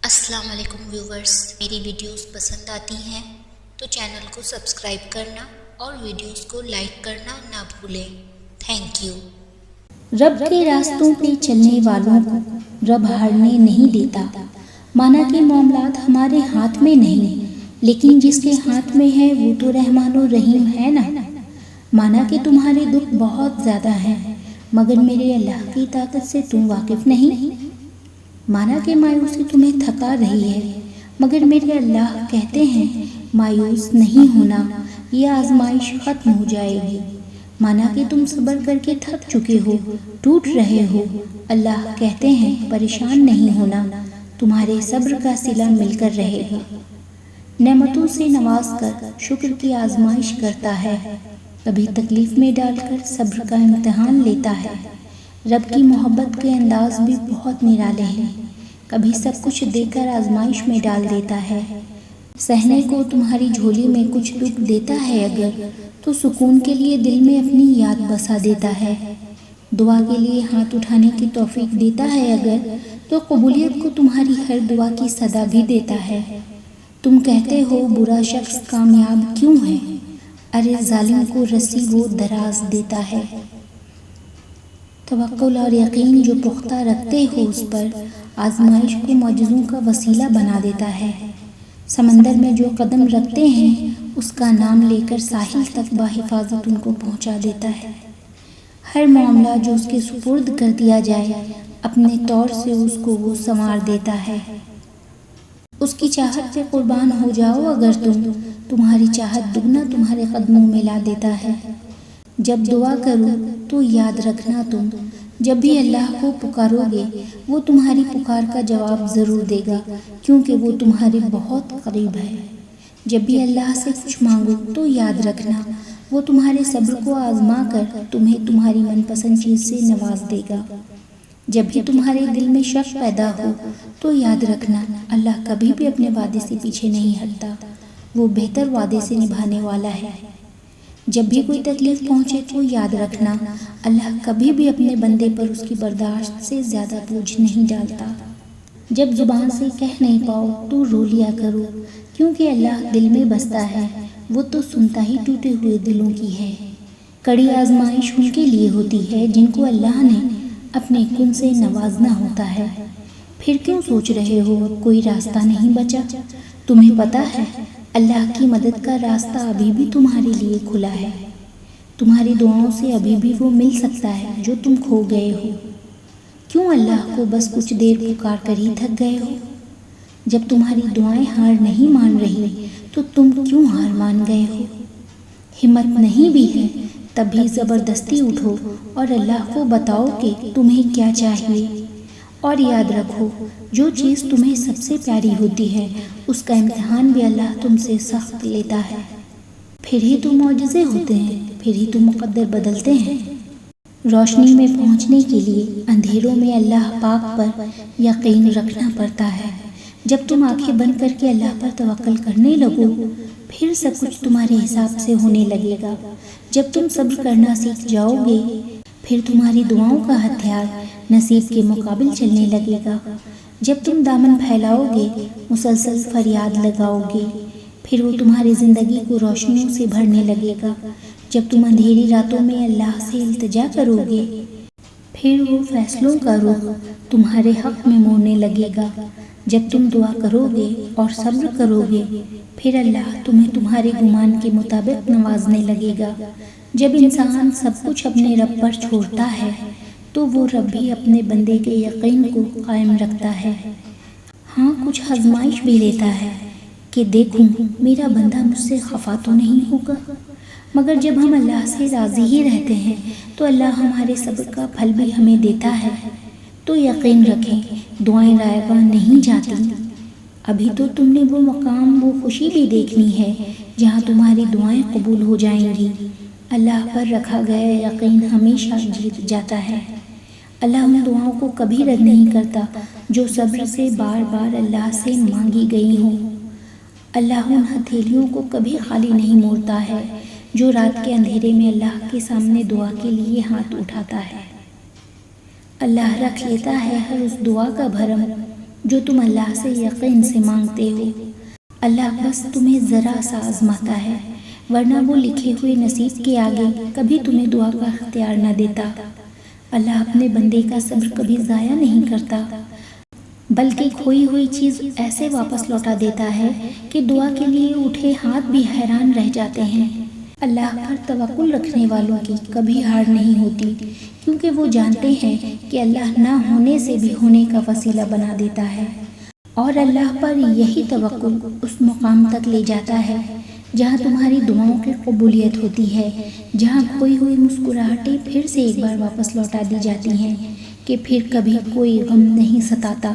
السلام علیکم ویورز، میری ویڈیوز پسند آتی ہیں تو چینل کو سبسکرائب کرنا اور ویڈیوز کو لائک کرنا نہ بھولیں۔ Thank you. رب کے راستوں پہ چلنے والوں کو رب ہارنے نہیں دیتا۔ مانا کہ معاملات ہمارے ہاتھ میں نہیں، لیکن جس کے ہاتھ میں ہے وہ تو رحمان و رحیم ہے نا۔ مانا کہ تمہارے دکھ بہت زیادہ ہیں، مگر میرے اللہ کی طاقت سے تم واقف نہیں۔ مانا کہ مایوسی تمہیں تھکا رہی ہے، مگر میرے اللہ کہتے ہیں مایوس نہیں ہونا، یہ آزمائش ختم ہو جائے گی۔ مانا کہ تم صبر کر کے تھک چکے ہو، ٹوٹ رہے ہو، اللہ کہتے ہیں پریشان نہیں ہونا، تمہارے صبر کا صلہ مل کر رہے گا۔ نعمتوں سے نواز کر شکر کی آزمائش کرتا ہے، کبھی تکلیف میں ڈال کر صبر کا امتحان لیتا ہے۔ رب کی محبت کے انداز بھی بہت نرالے ہیں، کبھی سب کچھ دے کر آزمائش میں ڈال دیتا ہے۔ سہنے کو تمہاری جھولی میں کچھ دکھ دیتا ہے اگر، تو سکون کے لیے دل میں اپنی یاد بسا دیتا ہے۔ دعا کے لیے ہاتھ اٹھانے کی توفیق دیتا ہے اگر، تو قبولیت کو تمہاری ہر دعا کی صدا بھی دیتا ہے۔ تم کہتے ہو برا شخص کامیاب کیوں ہے، ارے ظالم کو رسی وہ دراز دیتا ہے۔ توکل اور یقین جو پختہ رکھتے ہو اس پر، آزمائش کو معجزوں کا وسیلہ بنا دیتا ہے۔ سمندر میں جو قدم رکھتے ہیں اس کا نام لے کر ساحل تک بحفاظت ان کو پہنچا دیتا ہے۔ ہر معاملہ جو اس کے سپرد کر دیا جائے، اپنے طور سے اس کو وہ سنوار دیتا ہے۔ اس کی چاہت پہ قربان ہو جاؤ اگر تمہاری چاہت دگنا تمہارے قدموں میں لا دیتا ہے۔ جب دعا کرو تو یاد رکھنا تم جب بھی اللہ کو پکارو گے وہ تمہاری پکار کا جواب ضرور دے گا، کیونکہ وہ تمہارے بہت قریب ہے۔ جب بھی اللہ سے کچھ مانگو تو یاد رکھنا وہ تمہارے صبر کو آزما کر تمہیں تمہاری من پسند چیز سے نواز دے گا۔ جب بھی تمہارے دل میں شک پیدا ہو تو یاد رکھنا اللہ کبھی بھی اپنے وعدے سے پیچھے نہیں ہٹتا، وہ بہتر وعدے سے نبھانے والا ہے۔ جب بھی کوئی تکلیف پہنچے تو یاد رکھنا اللہ کبھی بھی اپنے بندے پر اس کی برداشت سے زیادہ بوجھ نہیں ڈالتا۔ جب زبان سے کہہ نہیں پاؤ تو رو لیا کرو، کیونکہ اللہ دل میں بستا ہے، وہ تو سنتا ہی ٹوٹے ہوئے دلوں کی ہے۔ کڑی آزمائش ان کے لیے ہوتی ہے جن کو اللہ نے اپنے کن سے نوازنا ہوتا ہے۔ پھر کیوں سوچ رہے ہو اب کوئی راستہ نہیں بچا؟ تمہیں پتہ ہے اللہ کی مدد کا راستہ ابھی بھی تمہارے لیے کھلا ہے۔ تمہاری دعاؤں سے ابھی بھی وہ مل سکتا ہے جو تم کھو گئے ہو۔ کیوں اللہ کو بس کچھ دیر پکار کر ہی تھک گئے ہو؟ جب تمہاری دعائیں ہار نہیں مان رہی تو تم کیوں ہار مان گئے ہو؟ ہمت نہیں بھی ہے تب بھی زبردستی اٹھو اور اللہ کو بتاؤ کہ تمہیں کیا چاہیے، اور یاد رکھو جو چیز تمہیں سب سے پیاری ہوتی ہے اس کا امتحان بھی اللہ تم سے سخت لیتا ہے۔ پھر ہی تو معجزے ہوتے ہیں، پھر ہی تو مقدر بدلتے ہیں۔ روشنی میں پہنچنے کے لیے اندھیروں میں اللہ پاک پر یقین رکھنا پڑتا ہے۔ جب تم آنکھیں بند کر کے اللہ پر توکل کرنے لگو پھر سب کچھ تمہارے حساب سے ہونے لگے گا۔ جب تم صبر کرنا سیکھ جاؤ گے پھر تمہاری دعاؤں کا ہتھیار نصیب کے مقابل چلنے لگے گا۔ جب تم دامن پھیلاؤ گے، مسلسل فریاد لگاؤ گے، پھر وہ تمہاری زندگی کو روشنیوں سے بھرنے لگے گا۔ جب تم اندھیری راتوں میں اللہ سے التجا کرو گے پھر وہ فیصلوں کا رخ تمہارے حق میں موڑنے لگے گا۔ جب تم دعا کرو گے اور صبر کرو گے پھر اللہ تمہیں تمہارے گمان کے مطابق نوازنے لگے گا۔ جب انسان سب کچھ اپنے رب پر چھوڑتا ہے تو وہ رب بھی اپنے بندے کے یقین کو قائم رکھتا ہے۔ ہاں کچھ آزمائش بھی لیتا ہے کہ دیکھوں میرا بندہ مجھ سے خفا تو نہیں ہوگا، مگر جب ہم اللہ سے راضی ہی رہتے ہیں تو اللہ ہمارے صبر کا پھل بھی ہمیں دیتا ہے۔ تو یقین رکھیں دعائیں رائے گاں نہیں جاتی، ابھی تو تم نے وہ مقام وہ خوشی بھی دیکھنی ہے جہاں تمہاری دعائیں قبول ہو جائیں گی۔ اللہ پر رکھا گیا یقین ہمیشہ جیت جاتا ہے۔ اللہ ان دعاؤں کو کبھی رد نہیں کرتا جو صبر سے بار بار اللہ سے مانگی گئی ہوں۔ اللہ ان ہتھیلیوں کو کبھی خالی نہیں موڑتا ہے جو رات کے اندھیرے میں اللہ کے سامنے دعا کے لیے ہاتھ اٹھاتا ہے۔ اللہ رکھ لیتا ہے ہر اس دعا کا بھرم جو تم اللہ سے یقین سے مانگتے ہو۔ اللہ بس تمہیں ذرا سا آزماتا ہے، ورنہ وہ لکھے ہوئے نصیب کے آگے کبھی تمہیں دعا کا اختیار نہ دیتا۔ اللہ اپنے بندے کا صبر کبھی ضائع نہیں کرتا، بلکہ کھوئی ہوئی چیز ایسے واپس لوٹا دیتا ہے کہ دعا کے لیے اٹھے ہاتھ بھی حیران رہ جاتے ہیں۔ اللہ پر توکل رکھنے والوں کی کبھی ہار نہیں ہوتی، کیونکہ وہ جانتے ہیں کہ اللہ نہ ہونے سے بھی ہونے کا وسیلہ بنا دیتا ہے، اور اللہ پر یہی توکل اس مقام تک لے جاتا ہے جہاں تمہاری دعاؤں کی قبولیت ہوتی ہے، جہاں کھوئی ہوئی مسکراہٹیں پھر سے ایک بار واپس لوٹا دی جاتی ہیں کہ پھر کبھی کوئی غم نہیں ستاتا۔